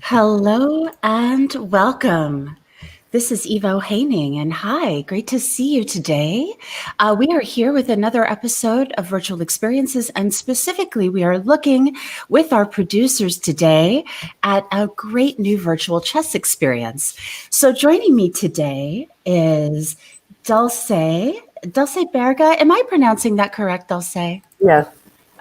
Hello and welcome. This is Evo Haining, and hi, great to see you today. We are here with another episode of Virtual Experiences, and specifically, we are looking with our producers today at a great new virtual chess experience. So joining me today is Dulce Baerga. Am I pronouncing that correct, Dulce? Yes.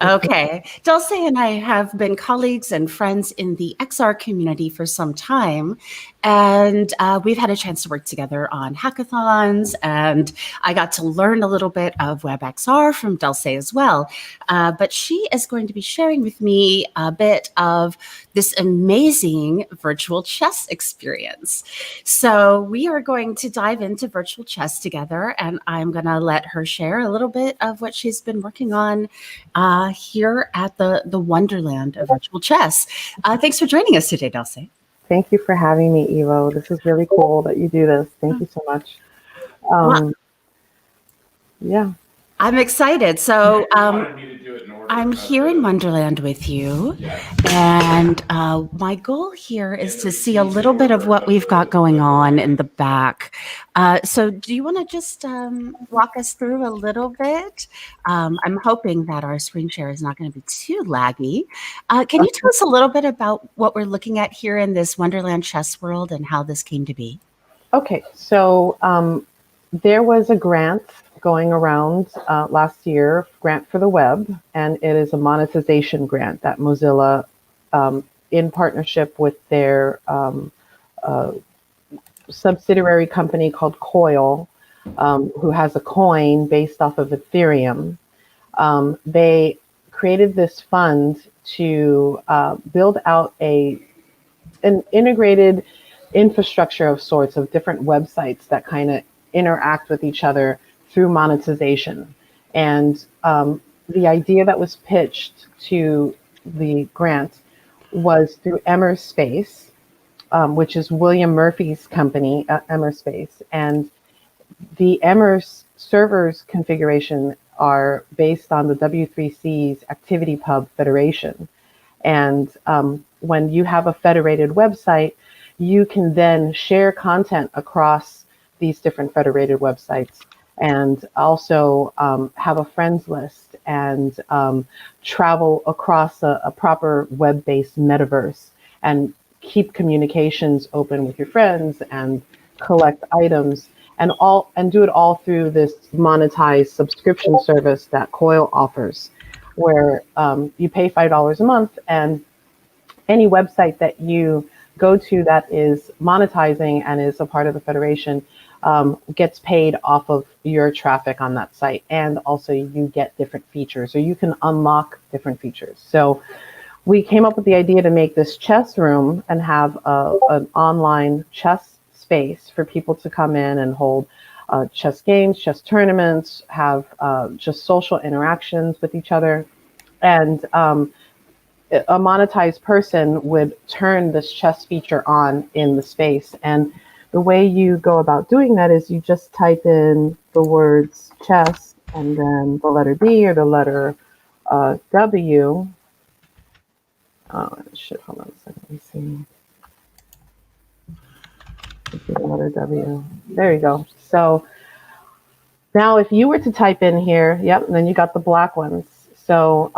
Okay. Dulce and I have been colleagues and friends in the XR community for some time, and we've had a chance to work together on hackathons, and I got to learn a little bit of WebXR from Dulce as well. But she is going to be sharing with me a bit of this amazing virtual chess experience. So we are going to dive into virtual chess together, and I'm going to let her share a little bit of what she's been working on here at the Wonderland of Virtual Chess. Thanks for joining us today, Dulce. Thank you for having me, Evo. This is really cool that you do this. Thank you so much. Yeah. I'm excited. So I'm here in Wonderland with you, and my goal here is to see a little bit of what we've got going on in the back. So do you want to just walk us through a little bit? I'm hoping that our screen share is not going to be too laggy. Can you tell us a little bit about what we're looking at here in this Wonderland chess world and how this came to be? Okay, so there was a grant going around last year, grant for the web, and it is a monetization grant that Mozilla, in partnership with their subsidiary company called Coil, who has a coin based off of Ethereum, they created this fund to build out an integrated infrastructure of sorts of different websites that kind of interact with each other through monetization. And the idea that was pitched to the grant was through Immerspace, which is William Murphy's company, Immerspace. And the Emmers servers configuration are based on the W3C's ActivityPub Federation. And when you have a federated website, you can then share content across these different federated websites, and also have a friends list and travel across a proper web-based metaverse and keep communications open with your friends and collect items and do it all through this monetized subscription service that Coil offers, where you pay $5 a month, and any website that you go to that is monetizing and is a part of the federation gets paid off of your traffic on that site. And also you get different features, or you can unlock different features. So we came up with the idea to make this chess room and have an online chess space for people to come in and hold chess games, chess tournaments, have just social interactions with each other. And a monetized person would turn this chess feature on in the space. And the way you go about doing that is you just type in the words chess and then the letter D or the letter W. Shit, hold on a second. Let me see. The letter W. There you go. So now if you were to type in here, yep, and then you got the black ones. So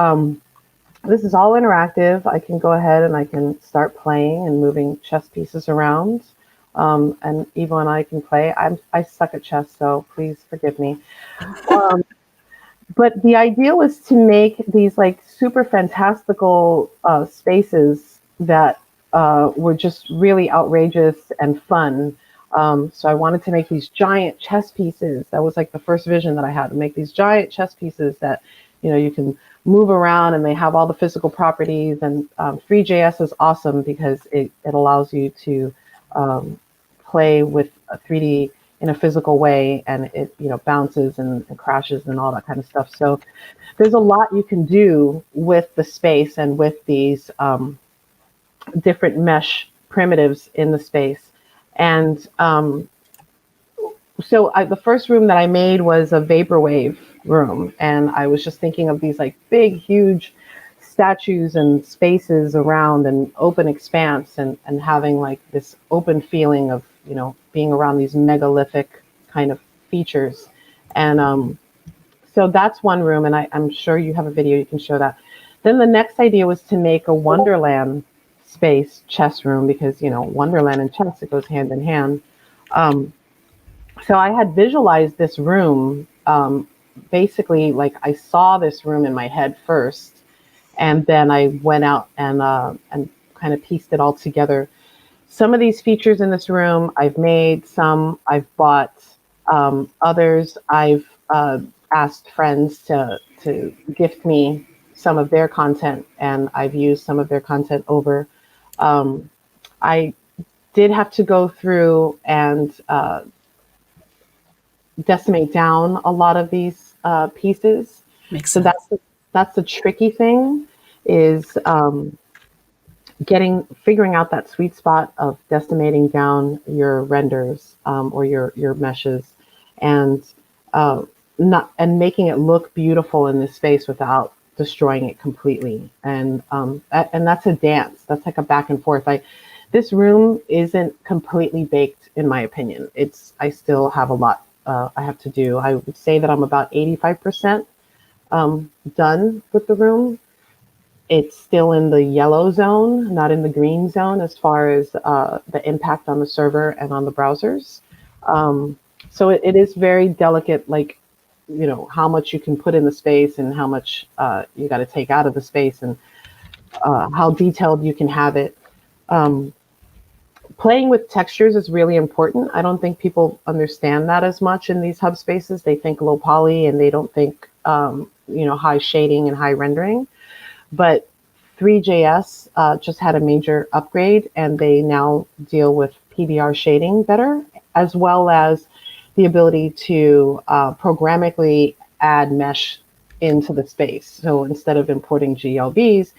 this is all interactive. I can go ahead and I can start playing and moving chess pieces around. And Evo and I can play. I suck at chess, so please forgive me. But the idea was to make these like super fantastical spaces that were just really outrageous and fun. So I wanted to make these giant chess pieces. That was like the first vision that I had, to make these giant chess pieces that, you know, you can move around and they have all the physical properties. And FreeJS is awesome because it allows you to play with a 3D in a physical way, and it, you know, bounces and crashes and all that kind of stuff. So there's a lot you can do with the space and with these different mesh primitives in the space. And so the first room that I made was a vaporwave room, and I was just thinking of these like big, huge statues and spaces around and open expanse and having like this open feeling of, you know, being around these megalithic kind of features. And so that's one room, and I'm sure you have a video you can show that. Then the next idea was to make a Wonderland space chess room, because, you know, Wonderland and chess, it goes hand in hand. So I had visualized this room, basically like I saw this room in my head first, and then I went out and kind of pieced it all together. Some of these features in this room I've made, some I've bought, others I've asked friends to gift me some of their content, and I've used some of their content over. I did have to go through and decimate down a lot of these pieces. Makes so sense. that's the tricky thing, is figuring out that sweet spot of decimating down your renders, or your meshes, and making it look beautiful in this space without destroying it completely. And that's a dance. That's like a back and forth. This room isn't completely baked, in my opinion. I still have a lot I have to do. I would say that I'm about 85% done with the room. It's still in the yellow zone, not in the green zone, as far as the impact on the server and on the browsers. So it is very delicate, like, you know, how much you can put in the space and how much you got to take out of the space, and how detailed you can have it. Playing with textures is really important. I don't think people understand that as much in these hub spaces. They think low poly, and they don't think high shading and high rendering. But 3JS just had a major upgrade, and they now deal with PBR shading better, as well as the ability to programmatically add mesh into the space. So instead of importing GLBs,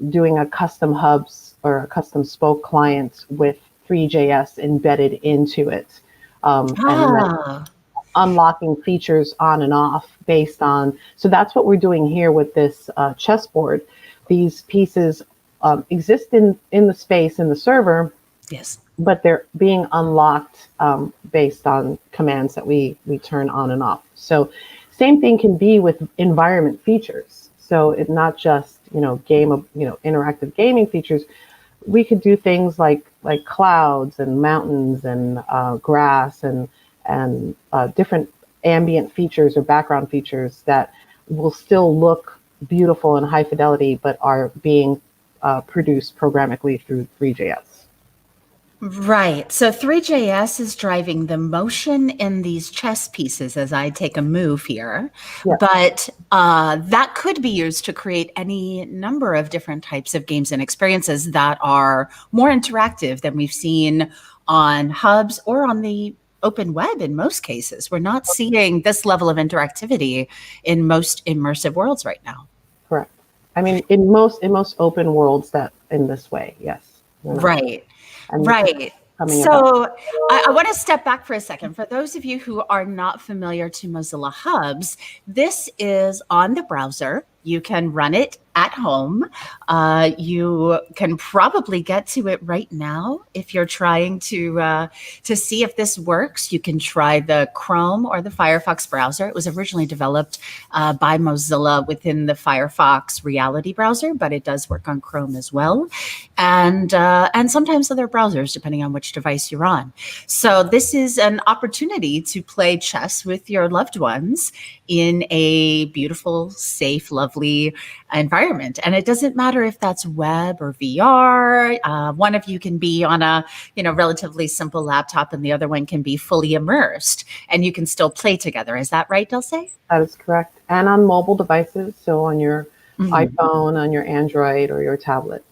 doing a custom hubs or a custom spoke client with 3JS embedded into it, and then unlocking features on and off based on. So that's what we're doing here with this chessboard. These pieces exist in the space in the server. Yes. But they're being unlocked based on commands that we turn on and off. So same thing can be with environment features. So it's not just, interactive gaming features. We could do things like clouds and mountains and grass and different ambient features or background features that will still look beautiful and high fidelity, but are being produced programmatically through 3JS. Right. So 3JS is driving the motion in these chess pieces as I take a move here. Yeah. But that could be used to create any number of different types of games and experiences that are more interactive than we've seen on hubs or on the open web in most cases. We're not seeing this level of interactivity in most immersive worlds right now. Correct. I mean, in most open worlds that in this way, yes. Right. And right. So I want to step back for a second. For those of you who are not familiar to Mozilla Hubs, this is on the browser. You can run it at home. You can probably get to it right now if you're trying to see if this works. You can try the Chrome or the Firefox browser. It was originally developed by Mozilla within the Firefox Reality browser, but it does work on Chrome as well, and sometimes other browsers, depending on which device you're on. So this is an opportunity to play chess with your loved ones in a beautiful, safe, lovely environment. And it doesn't matter if that's web or VR. One of you can be on a relatively simple laptop, and the other one can be fully immersed, and you can still play together. Is that right, Dulce? That is correct. And on mobile devices, so on your iPhone, on your Android, or your tablet.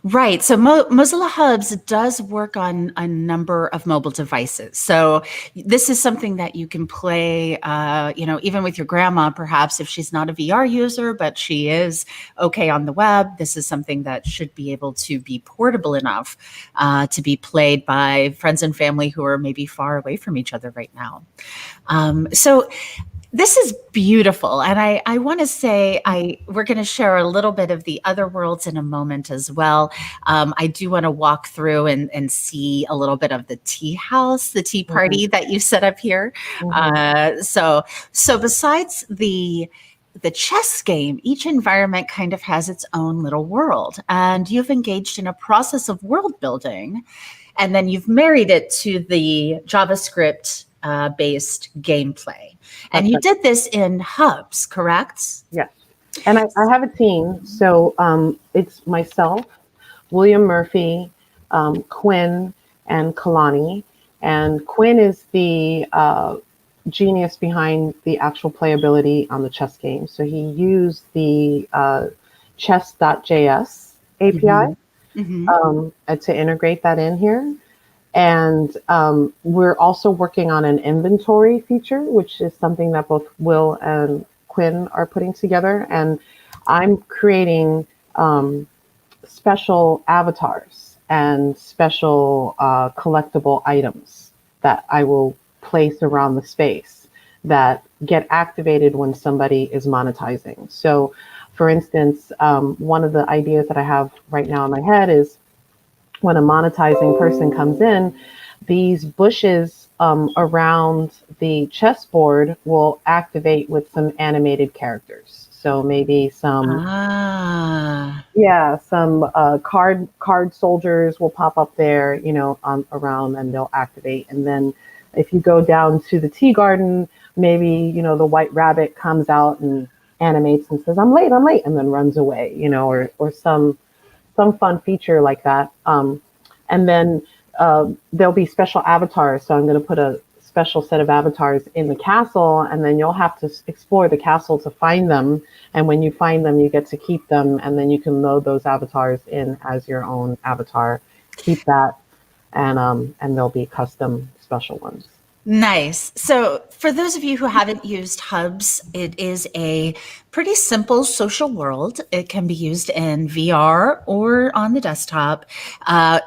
Right. So Mozilla Hubs does work on a number of mobile devices. So this is something that you can play, even with your grandma, perhaps, if she's not a VR user, but she is okay on the web. This is something that should be able to be portable enough to be played by friends and family who are maybe far away from each other right now. So This is beautiful. And I want to say we're going to share a little bit of the other worlds in a moment as well. I do want to walk through and see a little bit of the tea house, the tea party that you set up here. So besides the chess game, each environment kind of has its own little world. And you've engaged in a process of world building, and then you've married it to the JavaScript based gameplay. And you did this in Hubs, correct? Yes. And I have a team. So it's myself, William Murphy, Quinn, and Kalani. And Quinn is the genius behind the actual playability on the chess game. So he used the chess.js API to integrate that in here. And we're also working on an inventory feature, which is something that both Will and Quinn are putting together. And I'm creating special avatars and special collectible items that I will place around the space that get activated when somebody is monetizing. So, for instance, one of the ideas that I have right now in my head is when a monetizing person comes in, these bushes around the chessboard will activate with some animated characters. So maybe some card soldiers will pop up there, you know, around, and they'll activate. And then if you go down to the tea garden, maybe, you know, the white rabbit comes out and animates and says, I'm late, and then runs away, you know, or some fun feature like that. And then there'll be special avatars. So I'm going to put a special set of avatars in the castle, and then you'll have to explore the castle to find them. And when you find them, you get to keep them, and then you can load those avatars in as your own avatar. Keep that, and there'll be custom special ones. Nice. So for those of you who haven't used Hubs, it is a pretty simple social world. It can be used in VR or on the desktop.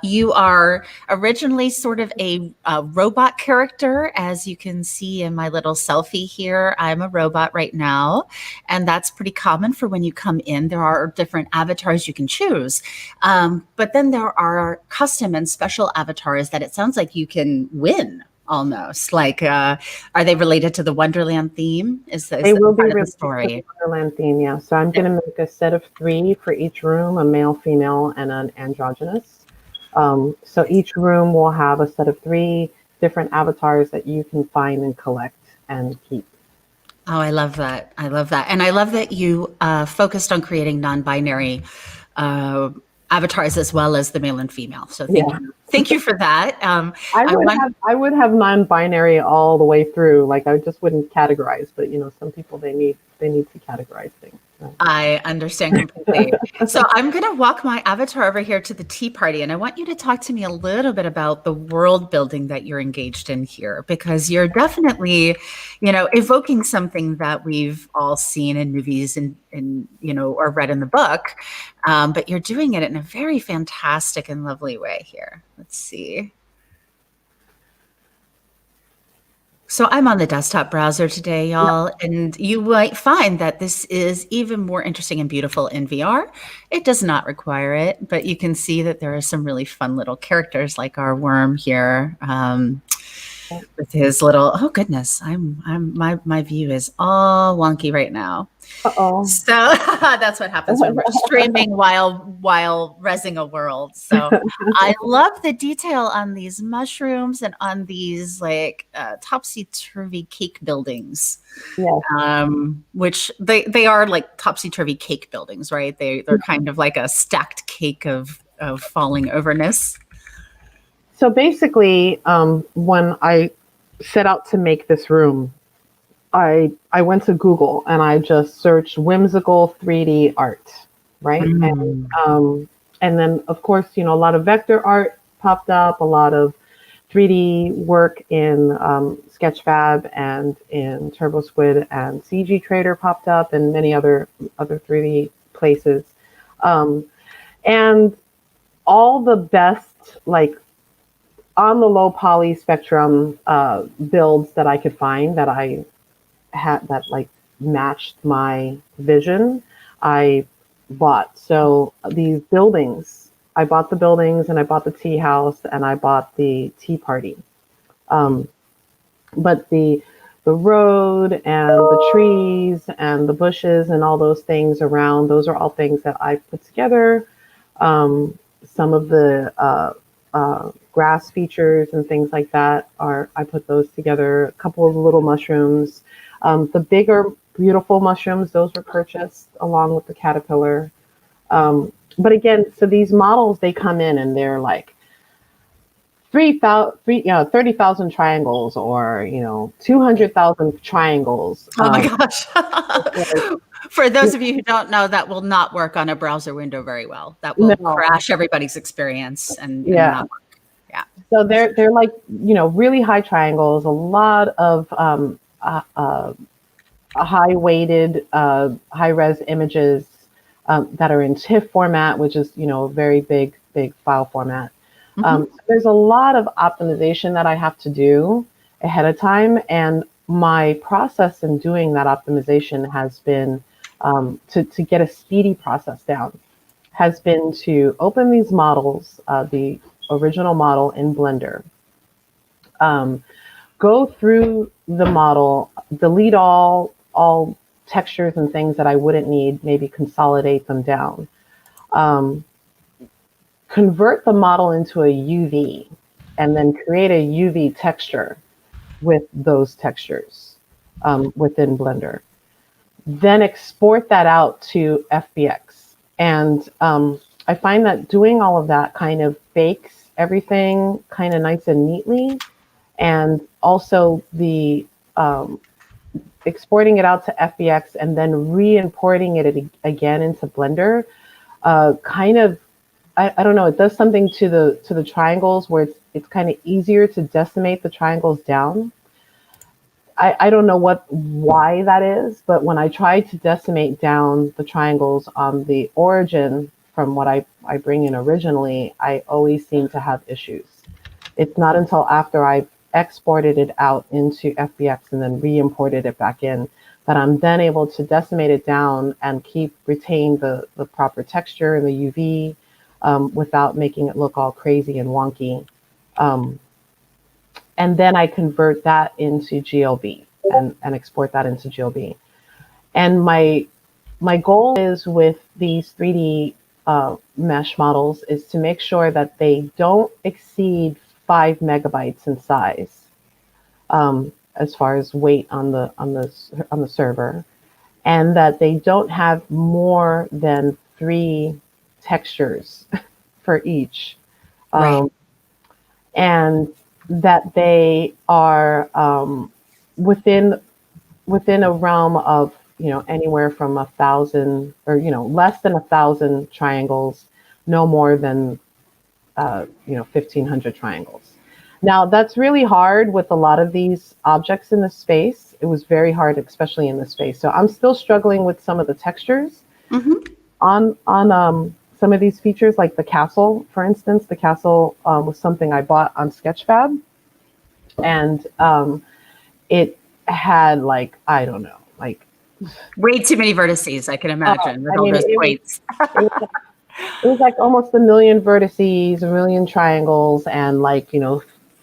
You are originally sort of a robot character, as you can see in my little selfie here. I'm a robot right now, and that's pretty common for when you come in. There are different avatars you can choose, but then there are custom and special avatars that it sounds like you can win. Almost like, are they related to the Wonderland theme? They will be related to the Wonderland theme, yeah. So I'm going to make a set of 3 for each room, a male, female, and an androgynous. So each room will have a set of 3 different avatars that you can find and collect and keep. Oh, I love that. I love that. And I love that you focused on creating non-binary avatars as well as the male and female. So thank you for that. I would have non-binary all the way through. Like I just wouldn't categorize, but you know, some people they need to categorize things. So. I understand completely. So I'm going to walk my avatar over here to the tea party, and I want you to talk to me a little bit about the world building that you're engaged in here, because you're definitely, you know, evoking something that we've all seen in movies and you know, or read in the book, but you're doing it in a very fantastic and lovely way here. Let's see. So I'm on the desktop browser today, y'all, and you might find that this is even more interesting and beautiful in VR. It does not require it, but you can see that there are some really fun little characters like our worm here with his little, oh goodness, my view is all wonky right now. Uh-oh. So that's what happens when we're streaming while resing a world. So I love the detail on these mushrooms and on these like topsy-turvy cake buildings. Yes. Which they are like topsy-turvy cake buildings, right? They're kind of like a stacked cake of falling overness. So basically, when I set out to make this room, I went to Google and I just searched whimsical 3D art, right? And then, of course, you know, a lot of vector art popped up, a lot of 3D work in Sketchfab and in TurboSquid and CG Trader popped up, and many other 3D places. And all the best, like, on the low poly spectrum builds that I could find that I had that like matched my vision, I bought. So these buildings, I bought the buildings, and I bought the tea house, and I bought the tea party. Um, but the road and the trees and the bushes and all those things around, those are all things that I put together. Some of the grass features and things like that are, I put those together. A couple of little mushrooms. The bigger, beautiful mushrooms, those were purchased along with the caterpillar. But again, so these models, they come in and they're like 30,000 triangles, or 200,000 triangles. Oh my gosh. For those of you who don't know, that will not work on a browser window very well. That will No, crash everybody's experience and yeah. not work. Yeah. So they're like really high triangles, a lot of high weighted, high res images that are in TIFF format, which is a very big file format. So there's a lot of optimization that I have to do ahead of time, and my process in doing that optimization has been to get a speedy process down, has been to open these models, the original model in Blender, go through the model, delete all textures and things that I wouldn't need, maybe consolidate them down, convert the model into a UV, and then create a UV texture with those textures within Blender. Then export that out to FBX. And I find that doing all of that kind of bakes everything kind of nice and neatly. And also the exporting it out to FBX and then re-importing it again into Blender kind of, I don't know, it does something to the triangles where it's kind of easier to decimate the triangles down. I don't know why that is, but when I try to decimate down the triangles on the origin from what I bring in originally, I always seem to have issues. It's not until after I've exported it out into FBX and then re-imported it back in that I'm then able to decimate it down and retain the proper texture and the UV without making it look all crazy and wonky. And then I convert that into GLB and export that into GLB. And my goal is with these 3D mesh models is to make sure that they don't exceed 5 megabytes in size as far as weight on the server, and that they don't have more than 3 textures for each. Right. And that they are within a realm of anywhere from 1,000 or less than 1,000 triangles, no more than 1,500 triangles. Now that's really hard with a lot of these objects in the space. It was very hard, especially in the space. So I'm still struggling with some of the textures on some of these features, like the castle, for instance. The castle was something I bought on Sketchfab, and it had I don't know, way too many vertices, I can imagine, with all those points. It was like almost 1 million vertices, 1 million triangles, and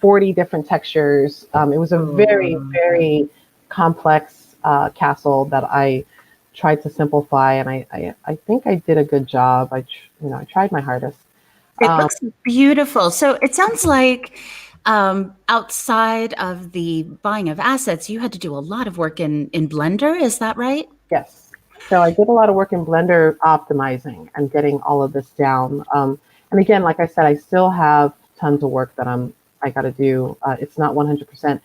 40 different textures. It was a very, very complex castle that I tried to simplify, and I think I did a good job. I tried my hardest. It looks beautiful. So it sounds like outside of the buying of assets, you had to do a lot of work in Blender. Is that right? Yes. So I did a lot of work in Blender optimizing and getting all of this down. And again, like I said, I still have tons of work that I got to do. It's not 100%.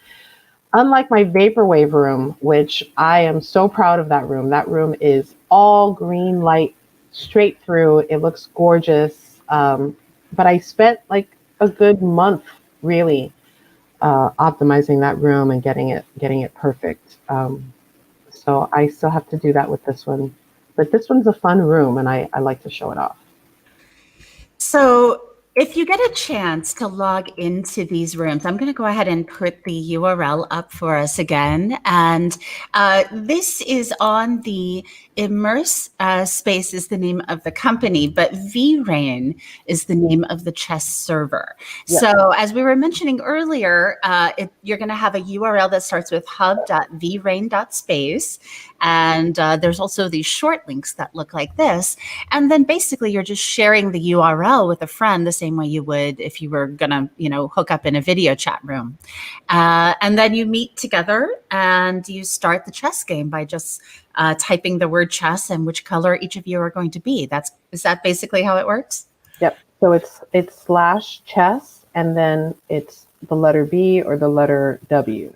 Unlike my vaporwave room, which I am so proud of that room. That room is all green light straight through. It looks gorgeous. But I spent a good month really optimizing that room and getting it perfect. So I still have to do that with this one. But this one's a fun room, and I like to show it off. So If you get a chance to log into these rooms, I'm going to go ahead and put the URL up for us again. And this is on the Immerse Space is the name of the company, but VRain is the name of the chess server. Yes. So as we were mentioning earlier, you're going to have a URL that starts with hub.vrain.space. And there's also these short links that look like this. And then basically you're just sharing the URL with a friend the same way you would if you were going to, hook up in a video chat room. And then you meet together and you start the chess game by just typing the word chess and which color each of you are going to be. Is that basically how it works? Yep. So it's /chess, and then it's the letter B or the letter W.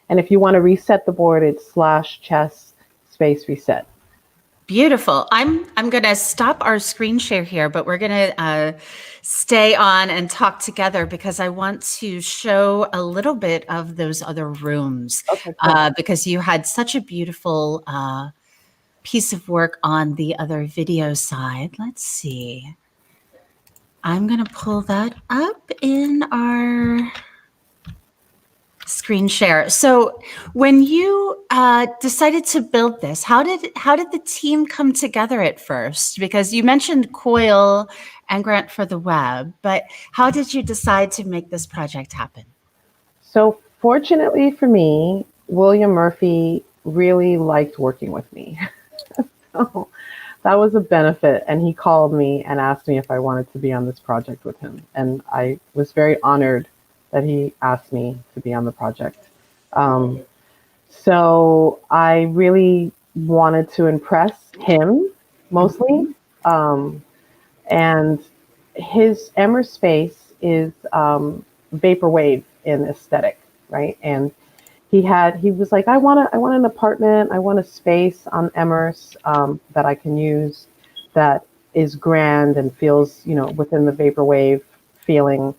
And if you want to reset the board, it's /chess space reset. Beautiful. I'm going to stop our screen share here, but we're going to stay on and talk together because I want to show a little bit of those other rooms. Okay, cool. Because you had such a beautiful piece of work on the other video side. Let's see. I'm going to pull that up in our screen share. So when you decided to build this, how did the team come together at first? Because you mentioned Coil and Grant for the Web, but how did you decide to make this project happen? So fortunately for me, William Murphy really liked working with me. So that was a benefit. And he called me and asked me if I wanted to be on this project with him. And I was very honored that he asked me to be on the project. So I really wanted to impress him mostly. And his Emmer space is vaporwave in aesthetic, right? And he was like, I want an apartment, I want a space on Emmers that I can use that is grand and feels, within the vaporwave feeling.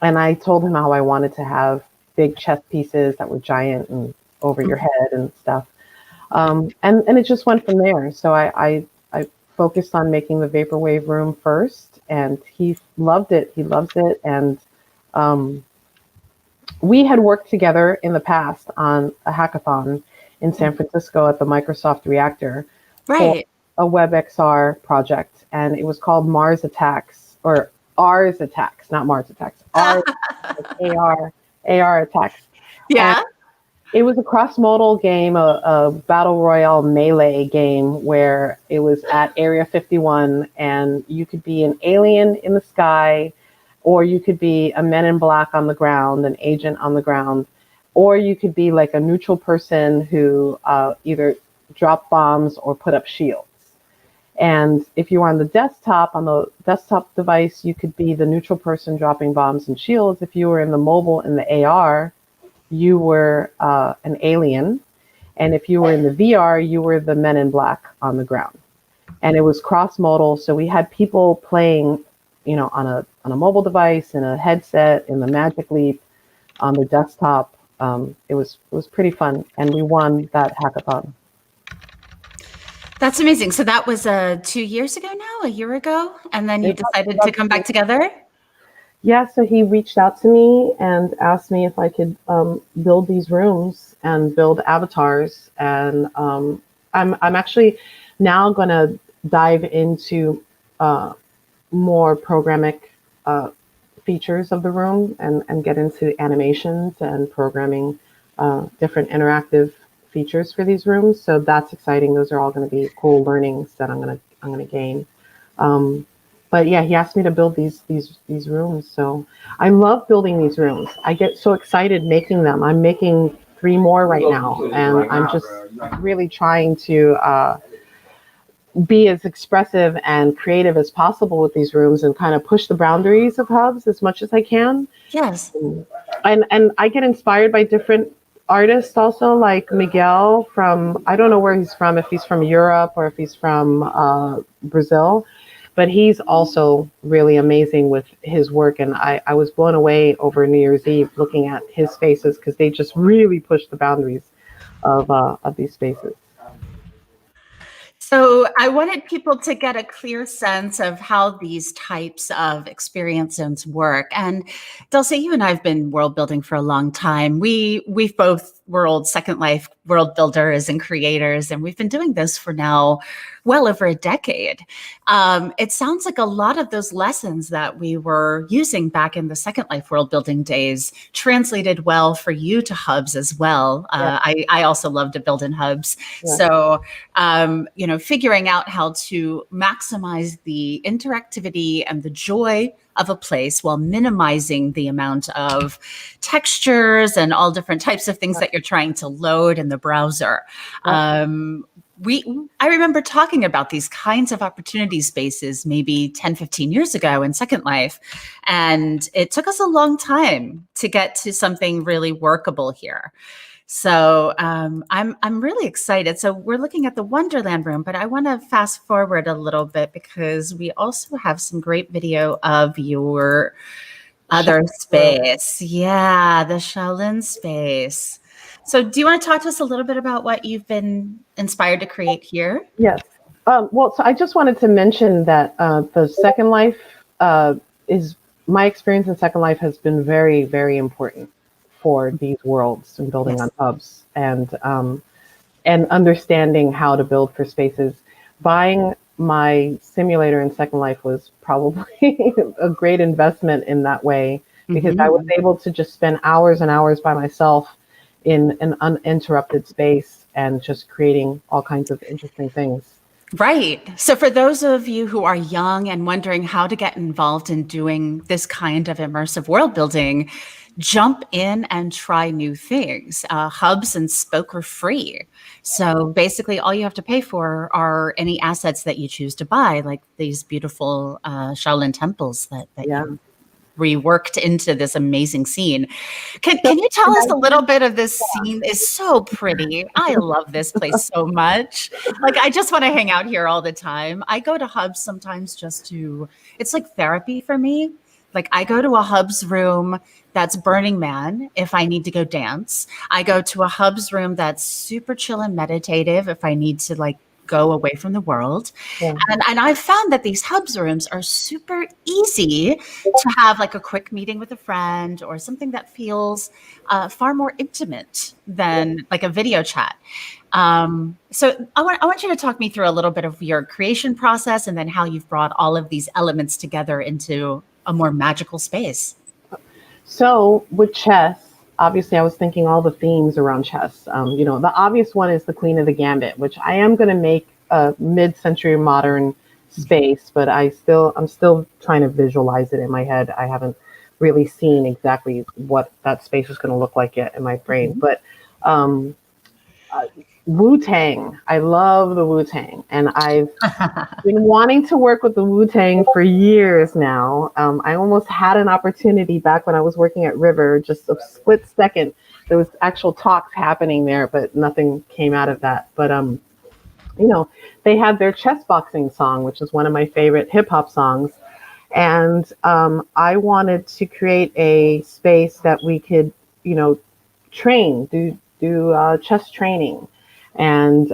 And I told him how I wanted to have big chess pieces that were giant and over your head and stuff. And it just went from there. So I focused on making the vaporwave room first, and he loved it. He loves it. And we had worked together in the past on a hackathon in San Francisco at the Microsoft Reactor Right. for a WebXR project. And it was called Mars Attacks, or R's Attacks, not Mars Attacks. R, AR Attacks. Yeah. And it was a cross-modal game, a battle royale melee game where it was at Area 51, and you could be an alien in the sky, or you could be a men in black on the ground, an agent on the ground, or you could be like a neutral person who either dropped bombs or put up shields. And if you were on the desktop device, you could be the neutral person dropping bombs and shields. If you were in the mobile, in the AR, you were an alien. And if you were in the VR, you were the men in black on the ground. And it was cross-modal, so we had people playing, on a mobile device, in a headset, in the Magic Leap, on the desktop. It was pretty fun, and we won that hackathon. That's amazing. So that was 2 years ago now, a year ago, and then you decided to come back together? Yeah, so he reached out to me and asked me if I could build these rooms and build avatars. And I'm actually now going to dive into more programmatic features of the room and get into animations and programming different interactive features for these rooms. So that's exciting. Those are all going to be cool learnings that I'm going to gain. But yeah, he asked me to build these rooms. So I love building these rooms. I get so excited making them. I'm making 3 more right now, and I'm just really trying to be as expressive and creative as possible with these rooms and kind of push the boundaries of Hubs as much as I can. Yes. And I get inspired by different artists also, like Miguel from, I don't know where he's from, if he's from Europe or if he's from Brazil, but he's also really amazing with his work. And I was blown away over New Year's Eve looking at his spaces because they just really push the boundaries of these spaces. So I wanted people to get a clear sense of how these types of experience zones work. And Dulce, you and I have been world building for a long time. We've both world Second Life world builders and creators, and we've been doing this for now well over a decade. It sounds like a lot of those lessons that we were using back in the Second Life world building days translated well for you to Hubs as well. Yeah. I also love to build in Hubs. Yeah. So, figuring out how to maximize the interactivity and the joy of a place while minimizing the amount of textures and all different types of things that you're trying to load in the browser. I remember talking about these kinds of opportunity spaces maybe 10, 15 years ago in Second Life. And it took us a long time to get to something really workable here. So I'm really excited. So we're looking at the Wonderland room, but I want to fast forward a little bit because we also have some great video of your other space. Yeah, the Shaolin space. So do you want to talk to us a little bit about what you've been inspired to create here? Yes. So I just wanted to mention that the Second Life is my experience in Second Life has been very, very important for these worlds and building on hubs and understanding how to build for spaces. Buying my simulator in Second Life was probably a great investment in that way because I was able to just spend hours and hours by myself in an uninterrupted space and just creating all kinds of interesting things. Right. So for those of you who are young and wondering how to get involved in doing this kind of immersive world building, jump in and try new things. Hubs and Spoke are free. So basically all you have to pay for are any assets that you choose to buy, like these beautiful Shaolin temples that you reworked into this amazing scene. Can you tell us a little bit of this scene? It's so pretty. I love this place so much. Like, I just want to hang out here all the time. I go to Hubs sometimes it's like therapy for me. Like, I go to a Hubs room that's Burning Man if I need to go dance. I go to a Hubs room that's super chill and meditative if I need to go away from the world. Yeah. And I've found that these Hubs rooms are super easy to have like a quick meeting with a friend or something that feels far more intimate than like a video chat. So I want you to talk me through a little bit of your creation process and then how you've brought all of these elements together into a more magical space. So with chess, obviously I was thinking all the themes around chess. The obvious one is the Queen of the Gambit, which I am going to make a mid-century modern space, but I'm still trying to visualize it in my head. I haven't really seen exactly what that space is going to look like yet in my brain. But Wu-Tang, I love the Wu-Tang, and I've been wanting to work with the Wu-Tang for years now. I almost had an opportunity back when I was working at River, just a split second. There was actual talks happening there, but nothing came out of that. But, they had their chess boxing song, which is one of my favorite hip hop songs. And I wanted to create a space that we could, train, do chess training and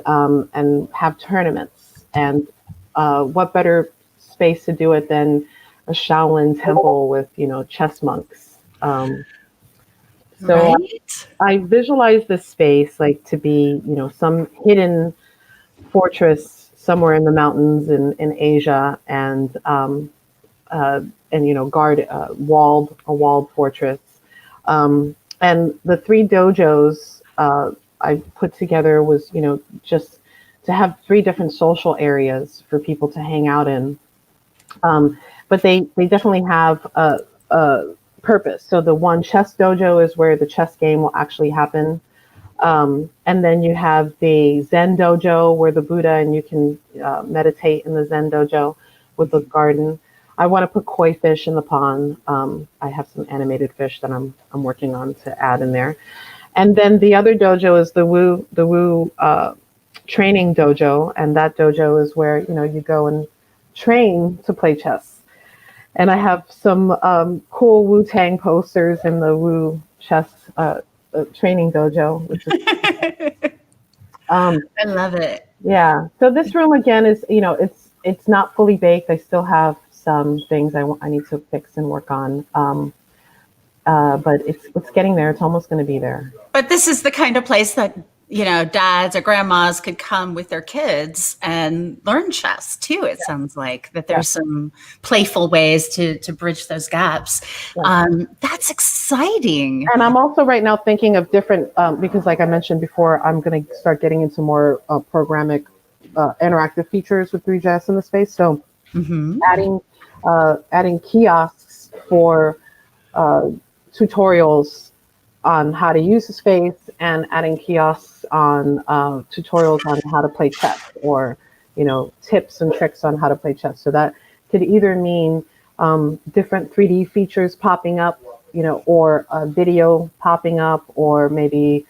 have tournaments. And what better space to do it than a Shaolin temple with, chess monks. So I visualize this space to be, some hidden fortress somewhere in the mountains in Asia and guard a walled fortress. And the 3 dojos I put together was, just to have 3 different social areas for people to hang out in. But they definitely have a purpose. So the one chess dojo is where the chess game will actually happen. And then you have the Zen dojo where the Buddha and you can meditate in the Zen dojo with the garden. I want to put koi fish in the pond. I have some animated fish that I'm working on to add in there. And then the other dojo is the Wu training dojo, and that dojo is where you go and train to play chess. And I have some cool Wu-Tang posters in the Wu chess training dojo, which is I love it. Yeah. So this room again is, it's not fully baked. I still have some things I need to fix and work on. But it's getting there. It's almost going to be there. But this is the kind of place that, dads or grandmas could come with their kids and learn chess too. It sounds like that there's some playful ways to bridge those gaps. That's exciting. And I'm also right now thinking of different, because like I mentioned before, I'm going to start getting into more programmatic interactive features with 3JS in the space. So adding kiosks for tutorials on how to use the space, and adding kiosks on tutorials on how to play chess, or tips and tricks on how to play chess. So that could either mean different 3D features popping up, or a video popping up, or maybe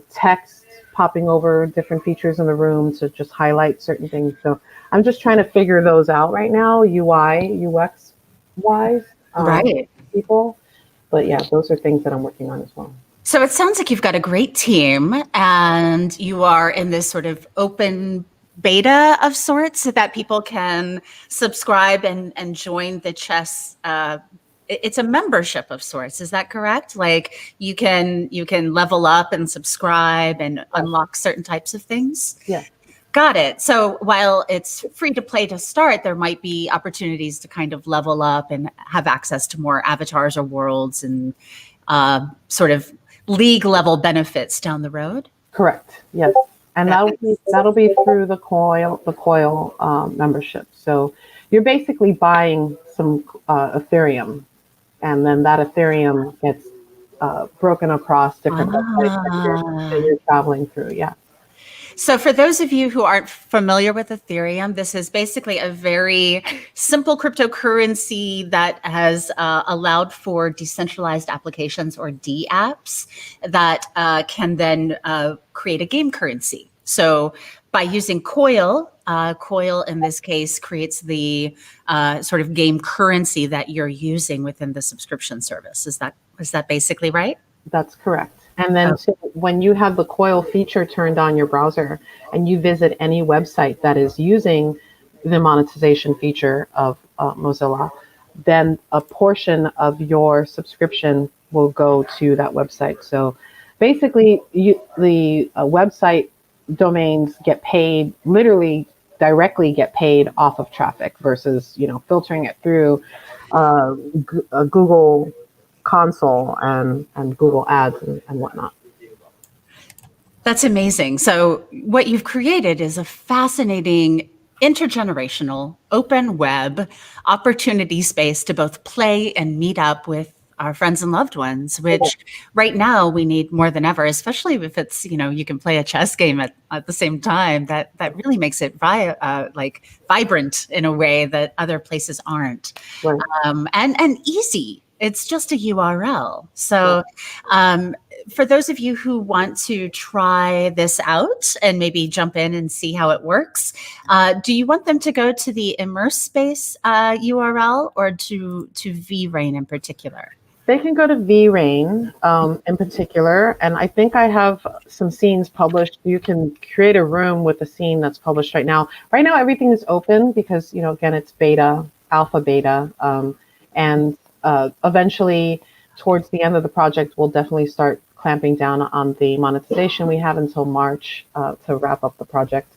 text popping over different features in the room to just highlight certain things. So I'm just trying to figure those out right now, UI, UX wise, right. people. But yeah, those are things that I'm working on as well. So it sounds like you've got a great team, and you are in this sort of open beta of sorts, so that people can subscribe and join the chess. It's a membership of sorts. Is that correct? Like you can level up and subscribe and unlock certain types of things? Yeah. Got it. So while it's free to play to start, there might be opportunities to kind of level up and have access to more avatars or worlds and sort of league level benefits down the road. Correct. Yes. And that'll be through the Coil membership. So you're basically buying some Ethereum, and then that Ethereum gets broken across different websites that you're traveling through. Yeah. So for those of you who aren't familiar with Ethereum, this is basically a very simple cryptocurrency that has allowed for decentralized applications, or DApps, that can then create a game currency. So by using Coil, Coil in this case creates the sort of game currency that you're using within the subscription service. Is that basically right? That's correct. And then when you have the Coil feature turned on your browser and you visit any website that is using the monetization feature of Mozilla, then a portion of your subscription will go to that website. So basically, the website domains get paid, literally directly get paid off of traffic versus, filtering it through Google console and Google ads and whatnot. That's amazing. So what you've created is a fascinating intergenerational open web opportunity space to both play and meet up with our friends and loved ones, which right now we need more than ever, especially if it's, you can play a chess game at the same time. That really makes it vibrant in a way that other places aren't. Right. And easy. It's just a URL. So for those of you who want to try this out and maybe jump in and see how it works, do you want them to go to the Hubspace URL or to VRain in particular? They can go to VRain in particular. And I think I have some scenes published. You can create a room with a scene that's published right now. Right now, everything is open because, again, it's alpha beta. And eventually, towards the end of the project, we'll definitely start clamping down on the monetization. We have until March to wrap up the project.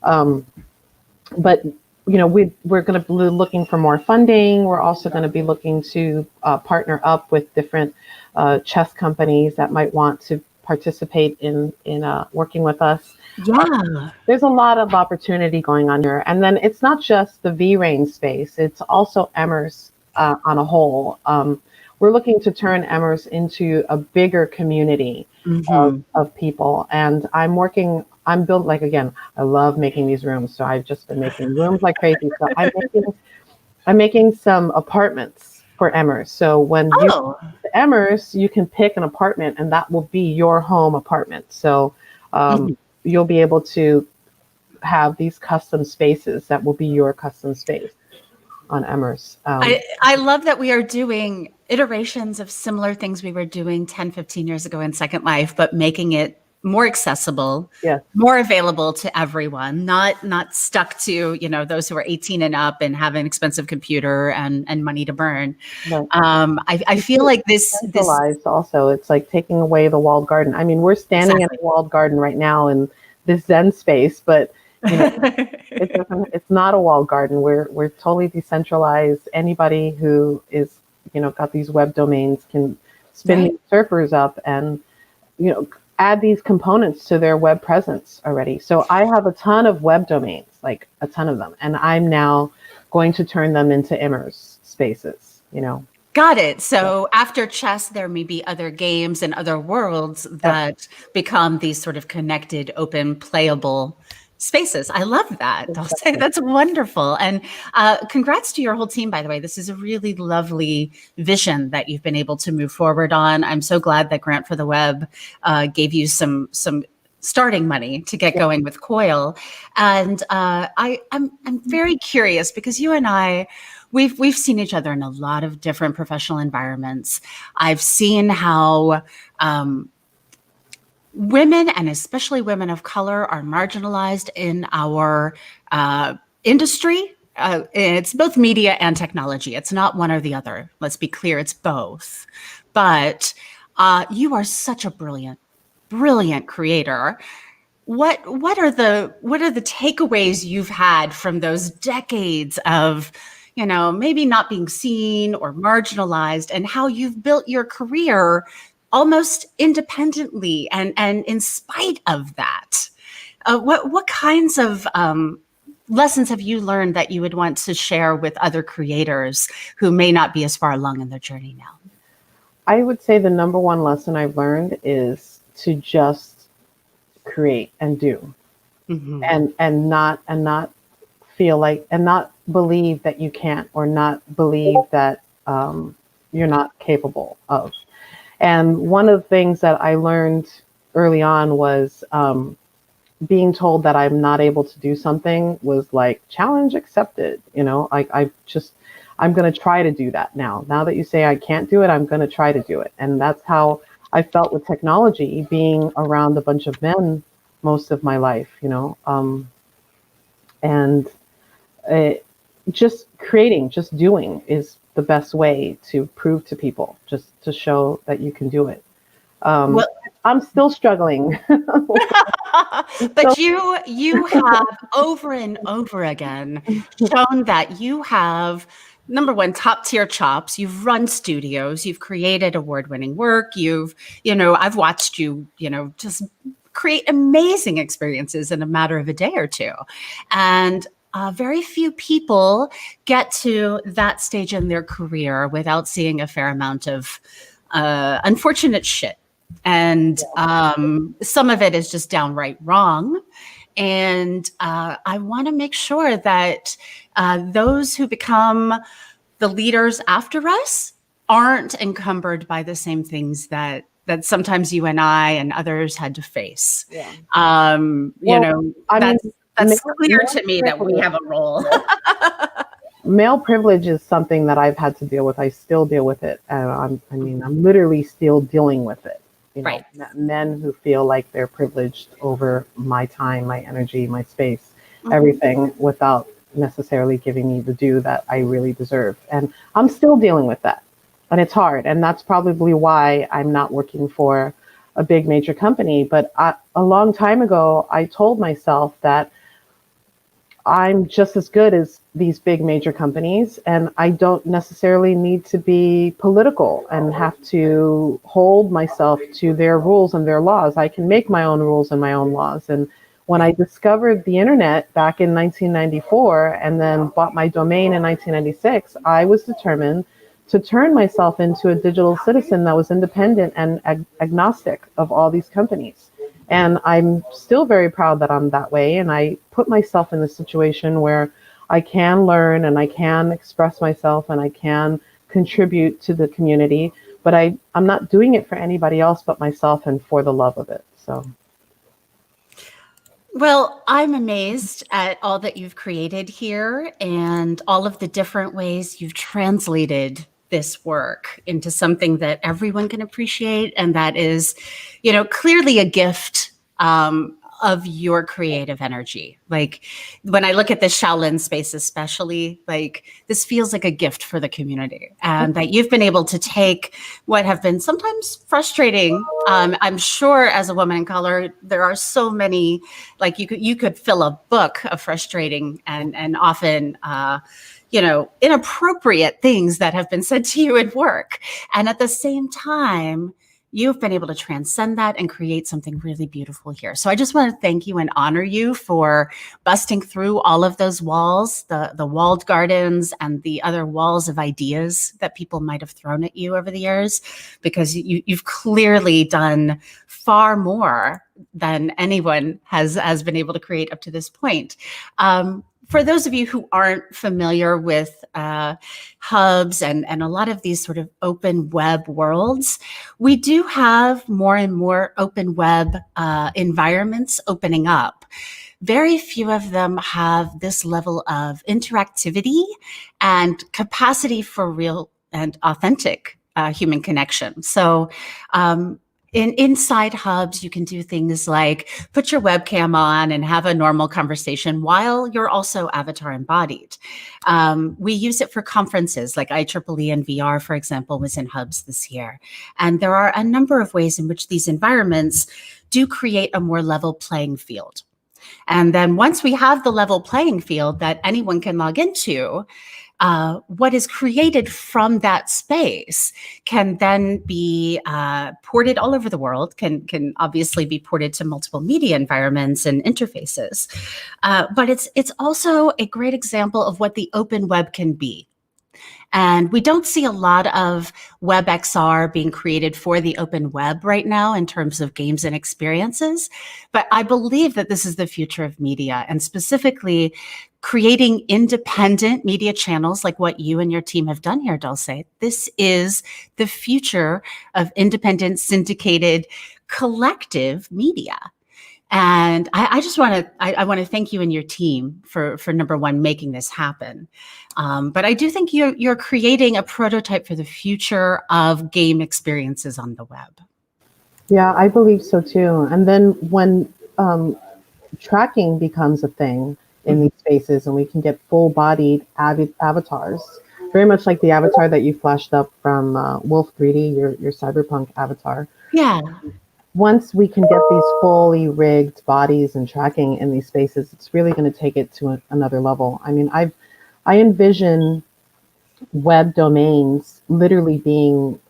But we're going to be looking for more funding. We're also going to be looking to partner up with different chess companies that might want to participate in working with us. Yeah. There's a lot of opportunity going on here. And then it's not just the VRain space, it's also Emmers on a whole. We're looking to turn Emmers into a bigger community of people. And I'm built, again, I love making these rooms. So I've just been making rooms like crazy. So I'm making some apartments for Emmers. So when you go to Emmers, you can pick an apartment and that will be your home apartment. So you'll be able to have these custom spaces that will be your custom space on Emmers. I love that we are doing iterations of similar things we were doing 10, 15 years ago in Second Life, but making it more accessible, Yes. more available to everyone, not stuck to, those who are 18 and up and have an expensive computer and money to burn. Right. I feel like this Decentralized also, it's like taking away the walled garden. I mean, we're standing in a walled garden right now in this Zen space, but it's not a walled garden. We're totally decentralized. Anybody who is, got these web domains can spin these surfers up and, add these components to their web presence already. So I have a ton of web domains, like a ton of them, and I'm now going to turn them into Immers spaces, Got it. So after chess, there may be other games and other worlds that become these sort of connected, open, playable spaces. I love that, Dulce. That's wonderful. And congrats to your whole team, by the way. This is a really lovely vision that you've been able to move forward on. I'm so glad that Grant for the Web gave you some starting money to get going with Coil. And I'm very curious because you and I, we've seen each other in a lot of different professional environments. I've seen how women, and especially women of color, are marginalized in our industry. It's both media and technology. It's not one or the other. Let's be clear, it's both. But you are such a brilliant creator. What are the takeaways you've had from those decades of, maybe not being seen or marginalized, and how you've built your career almost independently and in spite of that? What kinds of lessons have you learned that you would want to share with other creators who may not be as far along in their journey now? I would say the number one lesson I've learned is to just create and do, and not feel like, and not believe that you can't, or not believe that you're not capable of. And one of the things that I learned early on was being told that I'm not able to do something was like, challenge accepted. I'm going to try to do that now. Now that you say I can't do it, I'm going to try to do it. And that's how I felt with technology, being around a bunch of men most of my life, and just creating, just doing is the best way to prove to people, just to show that you can do it. Well, I'm still struggling. But you have over and over again shown that you have, number one, top tier chops. You've run studios, you've created award-winning work. I've watched you, just create amazing experiences in a matter of a day or two. And very few people get to that stage in their career without seeing a fair amount of unfortunate shit. And some of it is just downright wrong. And I want to make sure that those who become the leaders after us aren't encumbered by the same things that sometimes you and I and others had to face. Yeah. That's clear to me that we have a role. Male privilege is something that I've had to deal with. I still deal with it. I'm literally still dealing with it. Right. Men who feel like they're privileged over my time, my energy, my space, everything, without necessarily giving me the due that I really deserve. And I'm still dealing with that. And it's hard. And that's probably why I'm not working for a big major company. But a long time ago, I told myself that I'm just as good as these big major companies, and I don't necessarily need to be political and have to hold myself to their rules and their laws. I can make my own rules and my own laws. And when I discovered the internet back in 1994 and then bought my domain in 1996, I was determined to turn myself into a digital citizen that was independent and agnostic of all these companies. And I'm still very proud that I'm that way. And I put myself in a situation where I can learn and I can express myself and I can contribute to the community. But I'm not doing it for anybody else but myself and for the love of it. So. Well, I'm amazed at all that you've created here and all of the different ways you've translated this work into something that everyone can appreciate and that is, clearly a gift of your creative energy. Like when I look at the Shaolin space, especially, like this feels like a gift for the community, and that you've been able to take what have been sometimes frustrating. I'm sure as a woman in color, there are so many, like you could fill a book of frustrating and often, inappropriate things that have been said to you at work. And at the same time, you've been able to transcend that and create something really beautiful here. So I just want to thank you and honor you for busting through all of those walls, the walled gardens and the other walls of ideas that people might have thrown at you over the years, because you've clearly done far more than anyone has been able to create up to this point. For those of you who aren't familiar with Hubs and a lot of these sort of open web worlds, we do have more and more open web environments opening up. Very few of them have this level of interactivity and capacity for real and authentic human connection. So inside Hubs, you can do things like put your webcam on and have a normal conversation while you're also avatar embodied. We use it for conferences like IEEE and VR, for example, was in Hubs this year. And there are a number of ways in which these environments do create a more level playing field. And then once we have the level playing field that anyone can log into, what is created from that space can then be ported all over the world, can obviously be ported to multiple media environments and interfaces. But it's also a great example of what the open web can be. And we don't see a lot of WebXR being created for the open web right now in terms of games and experiences. But I believe that this is the future of media, and specifically creating independent media channels like what you and your team have done here, Dulce. This is the future of independent, syndicated, collective media. And I just want to thank you and your team for number one, making this happen. But I do think you're creating a prototype for the future of game experiences on the web. Yeah, I believe so too. And then when tracking becomes a thing in these spaces, and we can get full-bodied avatars, very much like the avatar that you flashed up from Wolf 3D, your cyberpunk avatar. Yeah. Once we can get these fully rigged bodies and tracking in these spaces, it's really going to take it to another level. I mean, I envision web domains literally being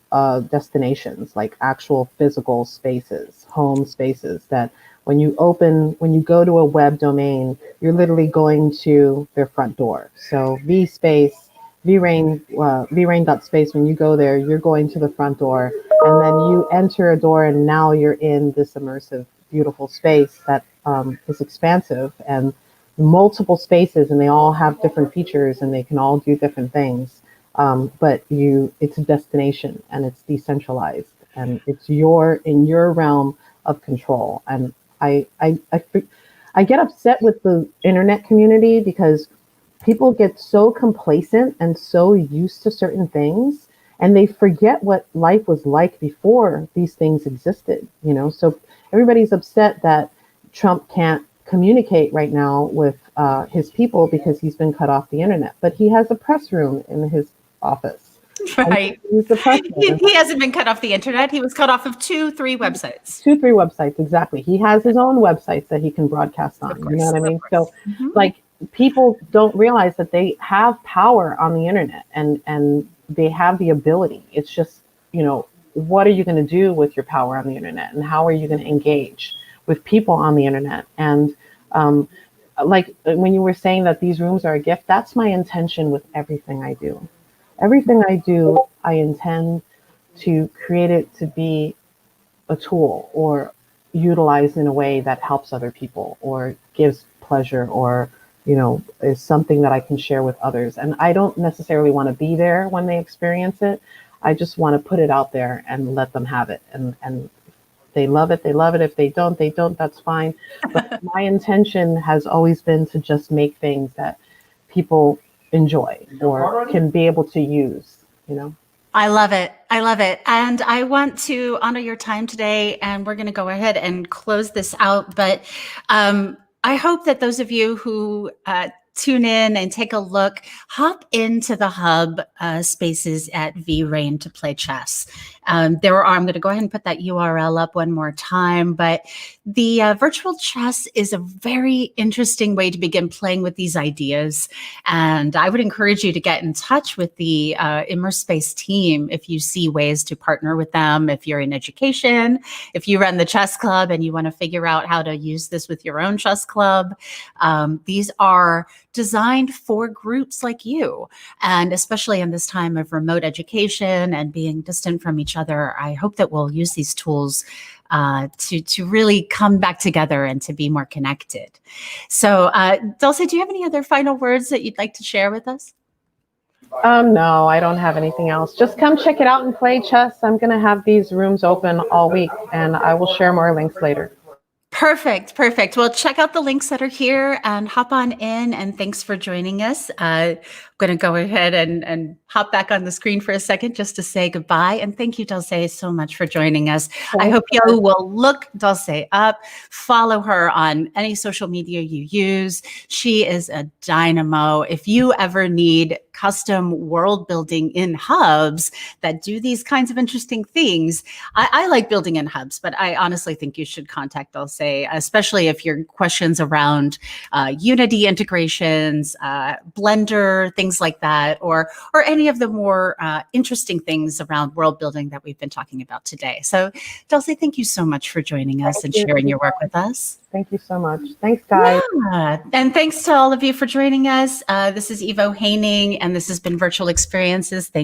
destinations, like actual physical spaces, home spaces that when you go to a web domain, you're literally going to their front door. So vrain.space, when you go there, you're going to the front door, and then you enter a door, and now you're in this immersive, beautiful space that is expansive and multiple spaces, and they all have different features and they can all do different things. But it's a destination, and it's decentralized, and it's in your realm of control. And I get upset with the internet community because people get so complacent and so used to certain things, and they forget what life was like before these things existed, So everybody's upset that Trump can't communicate right now with his people because he's been cut off the internet, but he has a press room in his office. Right. He hasn't been cut off the internet. He was cut off of 2-3 websites. 2-3 websites, exactly. He has his own websites that he can broadcast on. You know what I mean? So, like, people don't realize that they have power on the internet, and they have the ability. It's just, what are you going to do with your power on the internet, and how are you going to engage with people on the internet? And like when you were saying that these rooms are a gift, that's my intention with everything I do. Everything I do, I intend to create it to be a tool or utilized in a way that helps other people or gives pleasure or, is something that I can share with others. And I don't necessarily want to be there when they experience it. I just want to put it out there and let them have it. And they love it, they love it. If they don't, that's fine. But my intention has always been to just make things that people enjoy or can be able to use, I love it. I love it. And I want to honor your time today, and we're going to go ahead and close this out. But I hope that those of you who tune in and take a look, hop into the hub spaces at VRain to play chess. I'm going to go ahead and put that URL up one more time, but the virtual chess is a very interesting way to begin playing with these ideas. And I would encourage you to get in touch with the Immerspace team if you see ways to partner with them, if you're in education, if you run the chess club and you want to figure out how to use this with your own chess club. These are designed for groups like you. And especially in this time of remote education and being distant from each other, I hope that we'll use these tools to really come back together and to be more connected. So Dulce, do you have any other final words that you'd like to share with us? No, I don't have anything else. Just come check it out and play chess. I'm going to have these rooms open all week, and I will share more links later. Perfect. Perfect. Well, check out the links that are here and hop on in. And thanks for joining us. I'm going to go ahead and hop back on the screen for a second just to say goodbye. And thank you, Dulce, so much for joining us. I hope you will look Dulce up, follow her on any social media you use. She is a dynamo. If you ever need custom world building in hubs that do these kinds of interesting things, I like building in hubs, but I honestly think you should contact Dulce, especially if your questions around Unity integrations, Blender, things like that, or any of the more interesting things around world building that we've been talking about today. So Dulce, thank you so much for joining us and sharing your work with us. Thank you so much. Thanks, guys. Yeah. And thanks to all of you for joining us. This is Evo Haining, and this has been Virtual Experiences. Thank you.